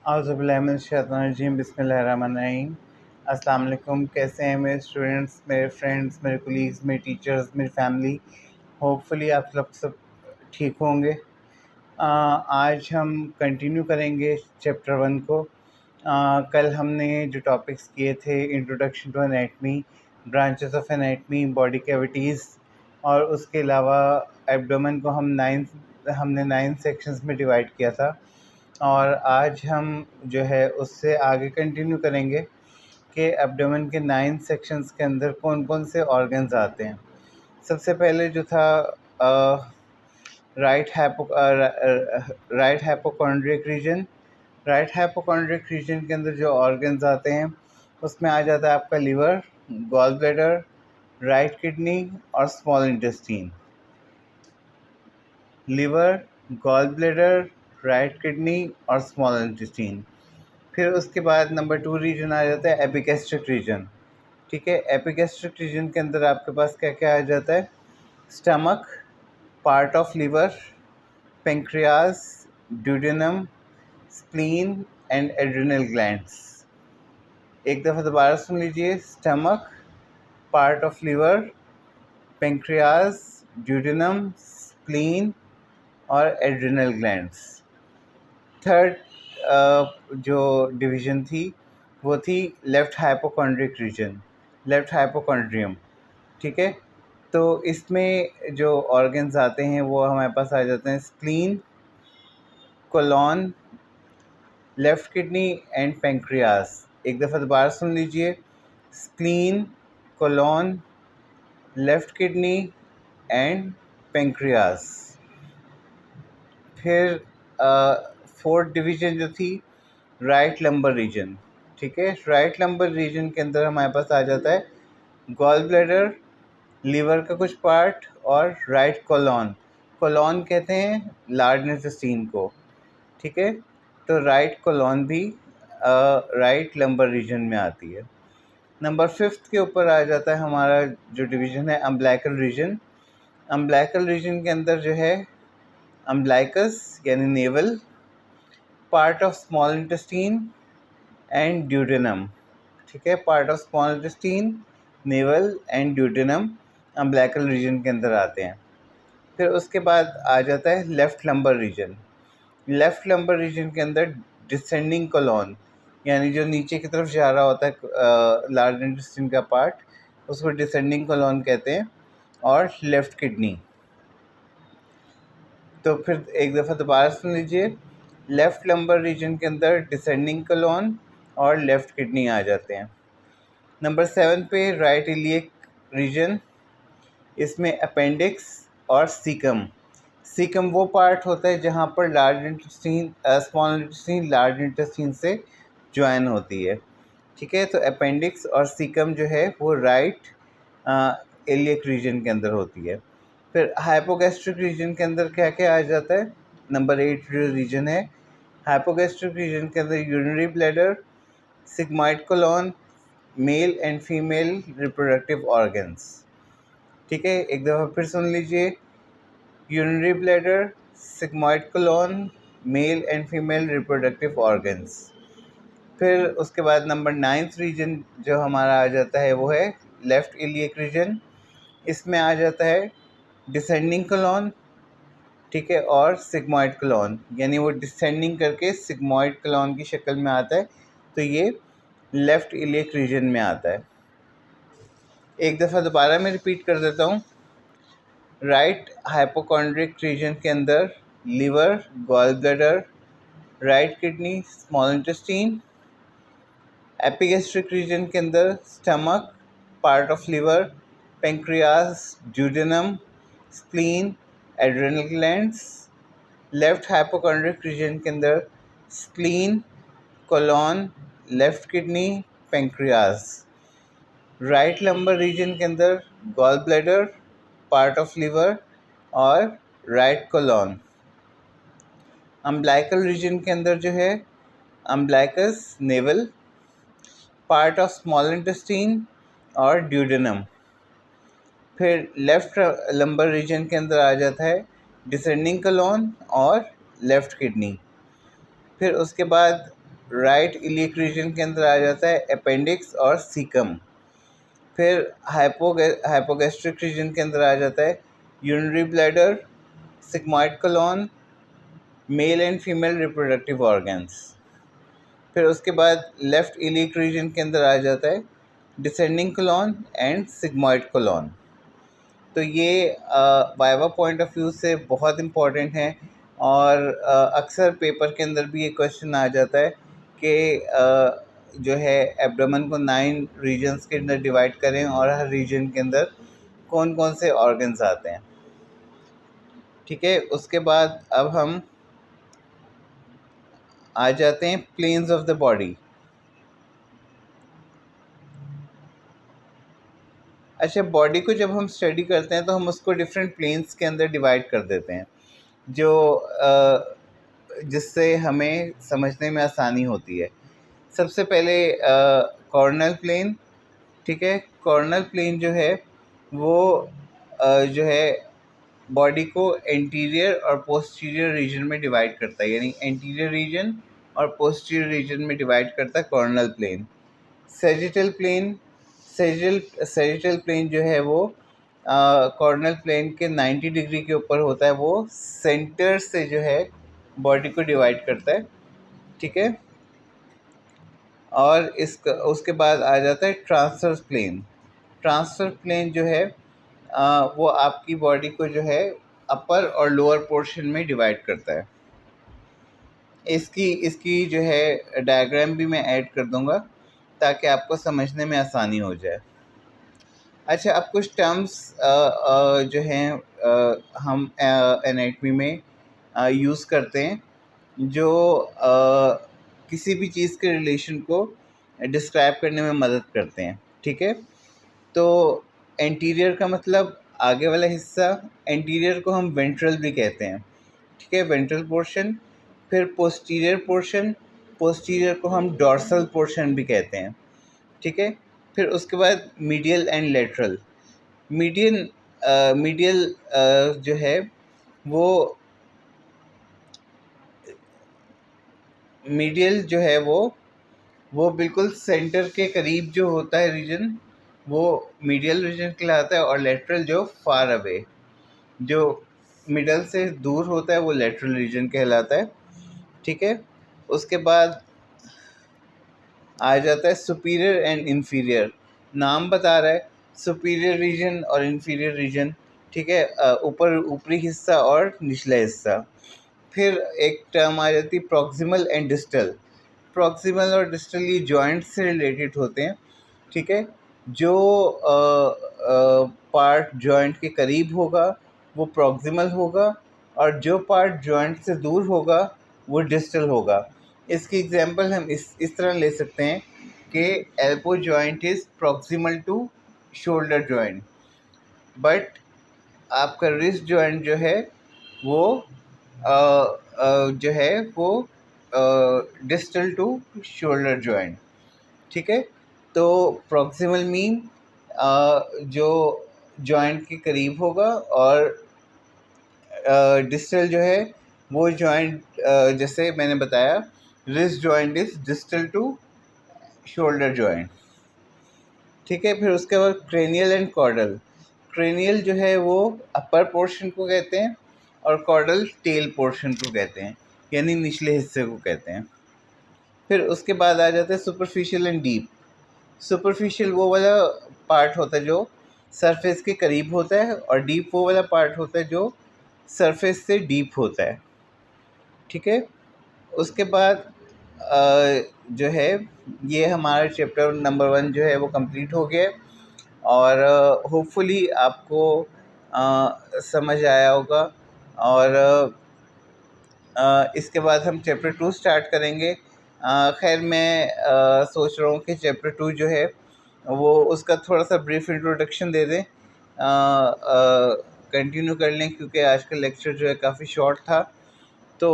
औज़ुबिल्लाहिमिनश्शैतानिर्रजीम बिस्मिल्लाहिर्रहमानिर्रहीम। अस्सलाम वालेकुम। कैसे हैं मेरे स्टूडेंट्स, मेरे फ्रेंड्स, मेरे कोलीग्स, मेरे टीचर्स, मेरी फैमिली। होपफुली आप लोग सब ठीक होंगे। आज हम कंटिन्यू करेंगे चैप्टर 1 को। कल हमने जो टॉपिक्स किए थे, introduction to anatomy, branches of anatomy, body cavities, और उसके अलावा एब्डोमेन को हमने 9 सेक्शंस में डिवाइड किया था। और आज हम जो है उससे आगे कंटिन्यू करेंगे कि एब्डोमेन के 9 सेक्शंस के अंदर कौन कौन से ऑर्गन्स आते हैं। सबसे पहले जो था right hypochondriac region. Right hypochondriac region के अंदर जो ऑर्गन्स आते हैं उसमें आ जाता है आपका liver, gall bladder, right kidney और small intestine. Liver, gall bladder, right kidney और स्मॉल इंटेस्टीन। फिर उसके बाद नंबर 2 रीजन आ जाता है एपिगैस्ट्रिक रीजन। ठीक है, एपिगैस्ट्रिक रीजन के अंदर आपके पास क्या क्या आ जाता है? Stomach, part of liver, pancreas, duodenum, spleen and adrenal glands. एक दफ़ा दोबारा सुन लीजिए। Stomach, part of liver, pancreas, duodenum, spleen और एड्रिनल ग्लैंड्स। थर्ड जो डिवीज़न थी वो थी left hypochondriac region, left hypochondrium. ठीक है, तो इसमें जो ऑर्गन्स आते हैं वो हमारे पास आ जाते हैं spleen, colon, left kidney and pancreas. एक दफ़ा दोबारा सुन लीजिए। Spleen, colon, left kidney and pancreas. फिर फोर्थ डिवीज़न जो थी राइट लंबर रीजन। ठीक है, राइट लंबर रीजन के अंदर हमारे पास आ जाता है गॉल ब्लैडर, लीवर का कुछ पार्ट और राइट कोलॉन। कोलॉन कहते हैं लार्ज इंटेस्टाइन को। ठीक है, तो राइट कोलॉन भी राइट लंबर रीजन में आती है। नंबर 5 के ऊपर आ जाता है हमारा जो डिवीज़न है अम्बिलिकल रीजन। अम्बिलिकल रीजन के अंदर जो है अम्बिलिकस यानी navel, part of small intestine and duodenum. ठीक है, part of small intestine, navel and duodenum umbilical region के अंदर आते हैं। फिर उसके बाद आ जाता है left lumbar reason. Left lumbar region के अंदर डिसेंडिंग कोलॉन यानी जो नीचे की तरफ जा रहा होता है लार्ज इंटेस्टाइन का पार्ट, उसको डिसेंडिंग कोलॉन कहते हैं, और लेफ़्ट किडनी। तो फिर एक दफ़ा दोबारा सुन लीजिए। लेफ़्ट लंबर रीजन के अंदर डिसेंडिंग कोलॉन और लेफ़्ट किडनी आ जाते हैं। नंबर 7 पे राइट इलियक रीजन। इसमें अपेंडिक्स और सीकम। सीकम वो पार्ट होता है जहाँ पर large intestine small intestine large intestine से ज्वाइन होती है। ठीक है, तो अपेंडिक्स और सीकम जो है वो राइट इलियक रीजन के अंदर होती है। फिर हाइपोगैस्ट्रिक रीजन के अंदर क्या क्या आ जाता है? नंबर 8 जो रीजन है हाइपोगैस्ट्रिक रीजन के अंदर urinary bladder, sigmoid colon, male and female reproductive organs. ठीक है, एक दफ़ा फिर सुन लीजिए। Urinary bladder, sigmoid colon, male and female reproductive organs. फिर उसके बाद नंबर 9 रीजन जो हमारा आ जाता है वो है लेफ़्ट इलियक रीजन। इसमें आ जाता है डिसेंडिंग कोलॉन, ठीक है, और सिग्मॉइड कोलॉन, यानी वो डिसेंडिंग करके सिग्मॉइड कोलॉन की शक्ल में आता है, तो ये लेफ़्ट इलियक रीजन में आता है। एक दफ़ा दोबारा मैं रिपीट कर देता हूँ। राइट हाइपोकॉन्ड्रिक रीजन के अंदर liver, gall bladder, right kidney, small intestine. Epigastric region के अंदर stomach, part of liver, pancreas, duodenum, spleen, adrenal glands. Left hypochondriac region के अंदर spleen, colon, left kidney, pancreas. Right lumbar region के अंदर gall bladder, part of liver और right colon. Umbilical region के अंदर जो है umbilicus, navel, part of small intestine और ड्यूडेनम। फिर लेफ़्ट लंबर रीजन के अंदर आ जाता है डिसेंडिंग कोलॉन और लेफ़्ट किडनी। फिर उसके बाद राइट इलियक रीजन के अंदर आ जाता है अपेंडिक्स और सीकम। फिर हाइपोगैस्ट्रिक रीजन के अंदर आ जाता है urinary bladder, sigmoid colon, male and female reproductive organs. फिर उसके बाद लेफ्ट इलियक रीजन के अंदर आ जाता है descending colon and sigmoid colon. तो ये वाइवा पॉइंट ऑफ व्यू से बहुत इम्पॉर्टेंट है और अक्सर पेपर के अंदर भी ये क्वेश्चन आ जाता है कि जो है एब्डोमेन को 9 रीजन्स के अंदर डिवाइड करें और हर रीजन के अंदर कौन कौन से ऑर्गन्स आते हैं। ठीक है, उसके बाद अब हम आ जाते हैं प्लेन्स ऑफ द बॉडी। अच्छा, बॉडी को जब हम स्टडी करते हैं तो हम उसको डिफरेंट प्लेन्स के अंदर डिवाइड कर देते हैं, जो जिससे हमें समझने में आसानी होती है। सबसे पहले कॉर्नल प्लेन। ठीक है, कॉर्नल प्लेन जो है वो जो है बॉडी को एंटीरियर और पोस्टीरियर रीजन में डिवाइड करता है, यानी एंटीरियर रीजन और पोस्टीरियर रीजन में डिवाइड करता है coronal plane. Sagittal plane, sagittal plane जो है वो कॉर्नल प्लेन के 90 डिग्री के ऊपर होता है, वो सेंटर से जो है बॉडी को डिवाइड करता है। ठीक है, और उसके बाद आ जाता है ट्रांसवर्स प्लेन। ट्रांसवर्स प्लेन जो है वो आपकी बॉडी को जो है अपर और लोअर पोर्शन में डिवाइड करता है। इसकी जो है डायग्राम भी मैं ऐड कर दूंगा ताकि आपको समझने में आसानी हो जाए। अच्छा, अब कुछ टर्म्स जो हैं हम एनाटमी में यूज़ करते हैं जो किसी भी चीज़ के रिलेशन को डिस्क्राइब करने में मदद करते हैं। ठीक है, तो एंटीरियर का मतलब आगे वाला हिस्सा, एंटीरियर को हम वेंट्रल भी कहते हैं। ठीक है, वेंट्रल पोर्शन। फिर पोस्टीरियर पोर्शन, पोस्टीरियर को हम डॉर्सल पोर्शन भी कहते हैं। ठीक है, फिर उसके बाद मीडियल एंड लेटरल। मीडियल जो है वो मीडियल जो है वो बिल्कुल सेंटर के करीब जो होता है रीजन, वो मीडियल रीजन कहलाता है, और लेटरल जो फार अवे, जो मिडल से दूर होता है, वो लेटरल रीजन कहलाता है। ठीक है, उसके बाद आ जाता है सुपीरियर एंड इन्फीरियर। नाम बता रहा है सुपीरियर रीजन और इन्फीरियर रीजन। ठीक है, ऊपरी हिस्सा और निचला हिस्सा। फिर एक टर्म आ जाती है प्रॉक्सिमल एंड डिस्टल। प्रॉक्सिमल और डिस्टल ये जॉइंट से रिलेटेड होते हैं। ठीक है, जो पार्ट जॉइंट के करीब होगा वो प्रॉक्सिमल होगा, और जो पार्ट जॉइंट से दूर होगा वो डिस्टल होगा। इसकी एग्जांपल हम इस तरह ले सकते हैं कि elbow joint is proximal to shoulder joint, but आपका रिस्ट जॉइंट जो है वो जो है वो डिस्टल टू शोल्डर जॉइंट। ठीक है, तो प्रॉक्सिमल मीन जो जॉइंट के करीब होगा, और डिस्टल जो है वो जॉइंट जैसे मैंने बताया wrist joint is distal to shoulder joint. ठीक है, फिर उसके बाद क्रेनियल एंड कॉर्डल। क्रेनियल जो है वो अपर पोर्शन को कहते हैं और कॉर्डल टेल पोर्शन को कहते हैं, यानी निचले हिस्से को कहते हैं। फिर उसके बाद आ जाता है सुपरफिशियल एंड डीप। सुपरफिशियल वो वाला पार्ट होता है जो सरफेस के करीब होता है, और डीप वो वाला पार्ट होता है जो सरफेस से डीप होता है। ठीक है, उसके बाद जो है ये हमारा चैप्टर नंबर 1 जो है वो कंप्लीट हो गया, और होपफुली आपको समझ आया होगा। और इसके बाद हम चैप्टर 2 स्टार्ट करेंगे। खैर मैं सोच रहा हूँ कि चैप्टर 2 जो है वो उसका थोड़ा सा ब्रीफ इंट्रोडक्शन दे दें, कंटिन्यू कर लें, क्योंकि आज का लेक्चर जो है काफ़ी शॉर्ट था। तो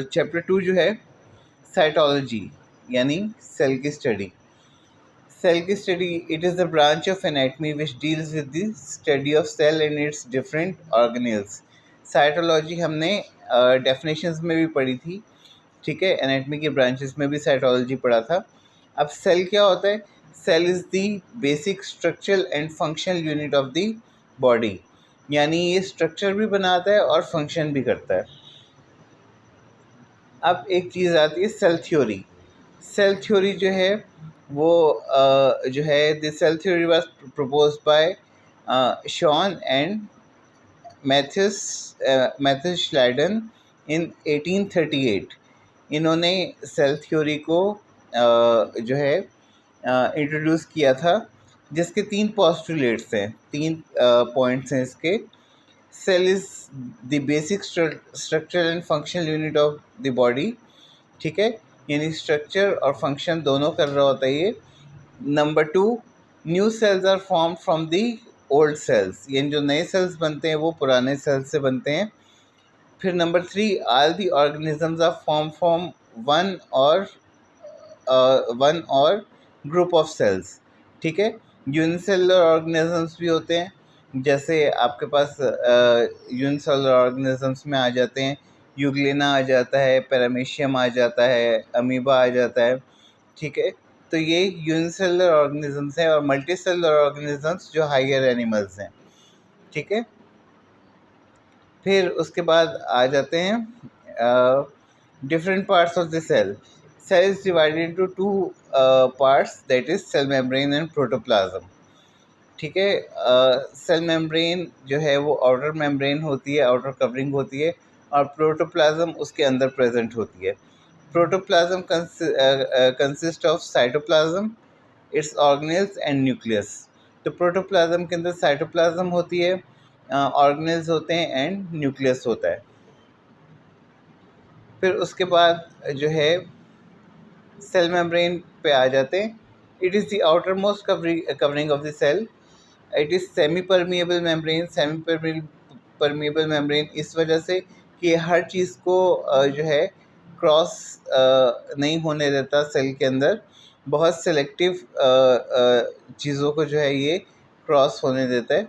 चैप्टर 2 जो है साइटोलॉजी, यानी सेल की स्टडी। सेल की study, it is the branch of anatomy which deals with the study of cell and its different organelles. Cytology हमने डेफिनेशंस में भी पढ़ी थी। ठीक है, एनाटमी के ब्रांचेस में भी साइटोलॉजी पढ़ा था। अब सेल क्या होता है? Cell is the basic structural and functional unit of the body, यानी ये स्ट्रक्चर भी बनाता है और फंक्शन भी करता है। अब एक चीज़ आती है सेल थ्योरी। सेल थ्योरी जो है वो जो है the cell theory was proposed by Schwann and Matthias Schleiden in 1838। इन्होंने सेल थ्योरी को जो है इंट्रोड्यूस किया था, जिसके 3 पोस्टुलेट्स हैं, 3 पॉइंट्स हैं इसके। Cell is the basic structure and functional unit of the body, ठीक है, यानी स्ट्रक्चर और फंक्शन दोनों कर रहा होता है ये। Number 2, new cells are form from the old cells, यानी जो नए सेल्स बनते हैं वो पुराने सेल्स से बनते हैं। फिर number 3, all the organisms are form from one or group of cells, ठीक है। यूनिसेलुलर ऑर्गेनिजम्स भी होते हैं, जैसे आपके पास यूनिसेलुलर ऑर्गेनिजम्स में आ जाते हैं, यूग्लेना आ जाता है, पैरामीशियम आ जाता है, अमीबा आ जाता है, ठीक है। तो ये यूनिसेलुलर ऑर्गेनिजम्स हैं। और मल्टीसेलुलर ऑर्गेनिजम्स जो हायर एनिमल्स हैं, ठीक है। फिर उसके बाद आ जाते हैं different parts of the cell. Cell is divided into 2 parts, that is cell membrane and protoplasm, ठीक है। सेल मेम्ब्रेन जो है वो आउटर मेम्ब्रेन होती है, आउटर कवरिंग होती है, और प्रोटोप्लाज्म उसके अंदर प्रेजेंट होती है। Protoplasm consist of cytoplasm, it's organelles and nucleus. तो प्रोटोप्लाज्म के अंदर साइटोप्लाज्म होती है, ऑर्गेनेल्स होते हैं एंड न्यूक्लियस होता है। फिर उसके बाद जो है सेल मेम्ब्रेन पे आ जाते हैं। It is the outer most covering of the cell. It is semi permeable membrane. Semi permeable membrane इस वजह से कि हर चीज़ को जो है क्रॉस नहीं होने देता सेल के अंदर, बहुत सेलेक्टिव चीज़ों को जो है ये क्रॉस होने देता है,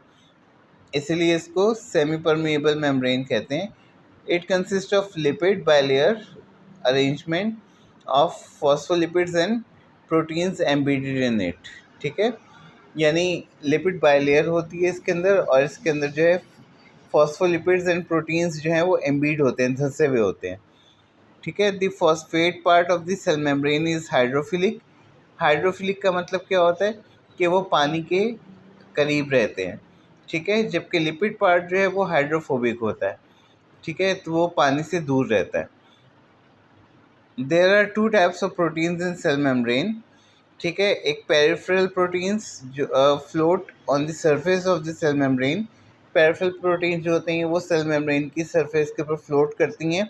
इसीलिए इसको सेमी परमिएबल मेम्ब्रेन कहते हैं। It consist of lipid bilayer arrangement of phospholipids and proteins embedded in it, ठीक है, यानी लिपिड बाइलेयर होती है इसके अंदर, और इसके अंदर जो है फॉस्फोलिपिड्स एंड प्रोटीन्स जो हैं वो एम्बीड होते हैं, धंसे हुए होते हैं, ठीक है। The phosphate part of the cell membrane is hydrophilic. Hydrophilic का मतलब क्या होता है कि वो पानी के करीब रहते हैं, ठीक है, जबकि लिपिड पार्ट जो है वो हाइड्रोफोबिक होता है, ठीक है, तो वो पानी से दूर रहता है। There are 2 types of proteins in cell membrane, ठीक है। एक पेरिफेरल प्रोटीन्स जो float on the surface of the cell membrane. Peripheral protein जो होते हैं वो सेल मेम्ब्रेन की सरफेस के ऊपर फ्लोट करती हैं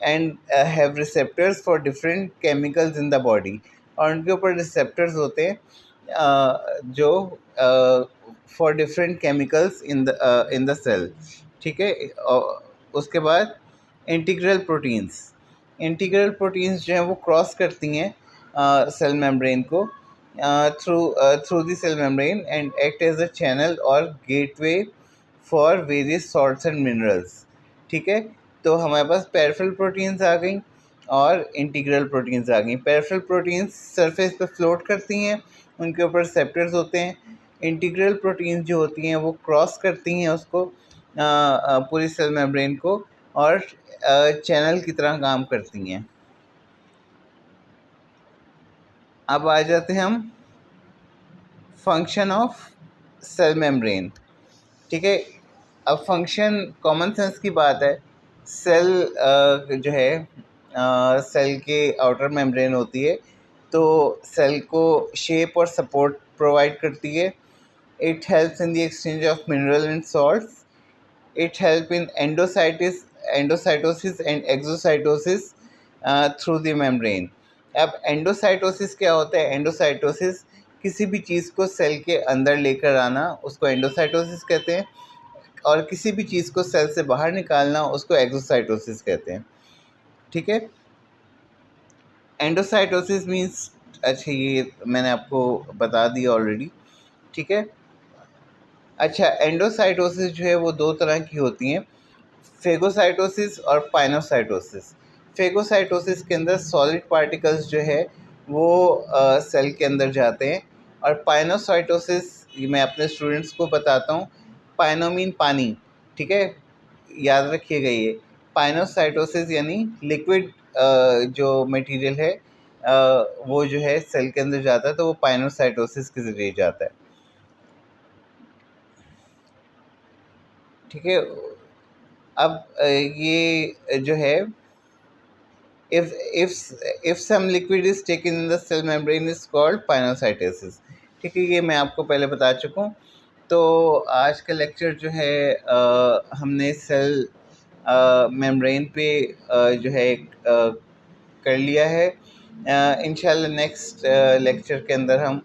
and have receptors for different chemicals in the body, और उनके ऊपर रिसेप्टर्स होते हैं जो for different chemicals in the cell, ठीक है। उसके बाद इंटीग्रल प्रोटीन्स। इंटीग्रल प्रोटीन्स जो हैं वो क्रॉस करती हैं सेल मेम्ब्रेन को through the cell membrane and act as a channel और gateway for various salts and minerals, ठीक है। तो हमारे पास पेरिफेरल प्रोटीन्स आ गई और इंटीग्रल प्रोटीन्स आ गई। पेरिफेरल प्रोटीन्स सरफेस पे फ्लोट करती हैं, उनके ऊपर रिसेप्टर्स होते हैं। इंटीग्रल प्रोटीन्स जो होती हैं वो क्रॉस करती हैं उसको पूरी सेल मेम्ब्रेन को, और चैनल की तरह काम करती हैं। अब आ जाते हैं हम फंक्शन ऑफ सेल मेम्ब्रेन, ठीक है। अब फंक्शन कॉमन सेंस की बात है। सेल जो है सेल के आउटर मेम्ब्रेन होती है, तो सेल को शेप और सपोर्ट प्रोवाइड करती है। It helps in the exchange of mineral and salts. It help in endocytosis and exocytosis through the membrane. अब एंडोसाइटोसिस क्या होता है? एंडोसाइटोसिस किसी भी चीज़ को सेल के अंदर लेकर आना, उसको एंडोसाइटोसिस कहते हैं, और किसी भी चीज़ को सेल से बाहर निकालना उसको एक्सोसाइटोसिस कहते हैं, ठीक है। एंडोसाइटोसिस मीन्स, अच्छा ये मैंने आपको बता दिया ऑलरेडी, ठीक है। अच्छा, एंडोसाइटोसिस जो है वो 2 तरह की होती हैं, फेगोसाइटोसिस और पाइनोसाइटोसिस। फेगोसाइटोसिस के अंदर सॉलिड पार्टिकल्स जो है वो सेल के अंदर जाते हैं। और पाइनोसाइटोसिस मैं अपने स्टूडेंट्स को बताता हूँ। पाइनो मीन पानी, ठीक है, याद रखिएगा ये। पाइनोसाइटोसिस यानी लिक्विड जो मटेरियल है वो जो है सेल के अंदर जाता है, तो वो पाइनोसाइटोसिस के ज़रिए जाता है, ठीक है। अब ये जो है if if if some liquid is taken in the cell membrane is called pinocytosis, ठीक है, ये मैं आपको पहले बता चुका हूँ। तो आज का लेक्चर जो है हमने सेल मेम्ब्रेन पे जो है कर लिया है। इंशाल्लाह नेक्स्ट लेक्चर के अंदर हम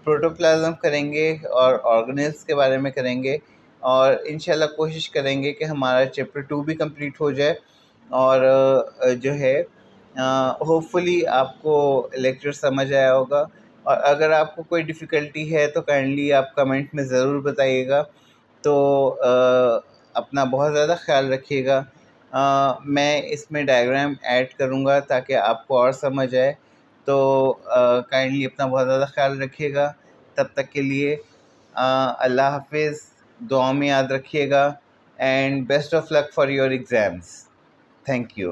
प्रोटोप्लाज्म करेंगे और ऑर्गेनेल्स के बारे में करेंगे, और इंशाल्लाह कोशिश करेंगे कि हमारा चैप्टर 2 भी कंप्लीट हो जाए। और जो है होपफुली आपको लेक्चर समझ आया होगा, और अगर आपको कोई डिफ़िकल्टी है तो काइंडली आप कमेंट में ज़रूर बताइएगा। तो अपना बहुत ज़्यादा ख्याल रखिएगा। मैं इसमें डायग्राम ऐड करूँगा ताकि आपको और समझ आए। तो काइंडली अपना बहुत ज़्यादा ख्याल रखिएगा। तब तक के लिए अल्लाह हाफ़िज़, दुआ में याद रखिएगा, and best of luck for your exams. Thank you.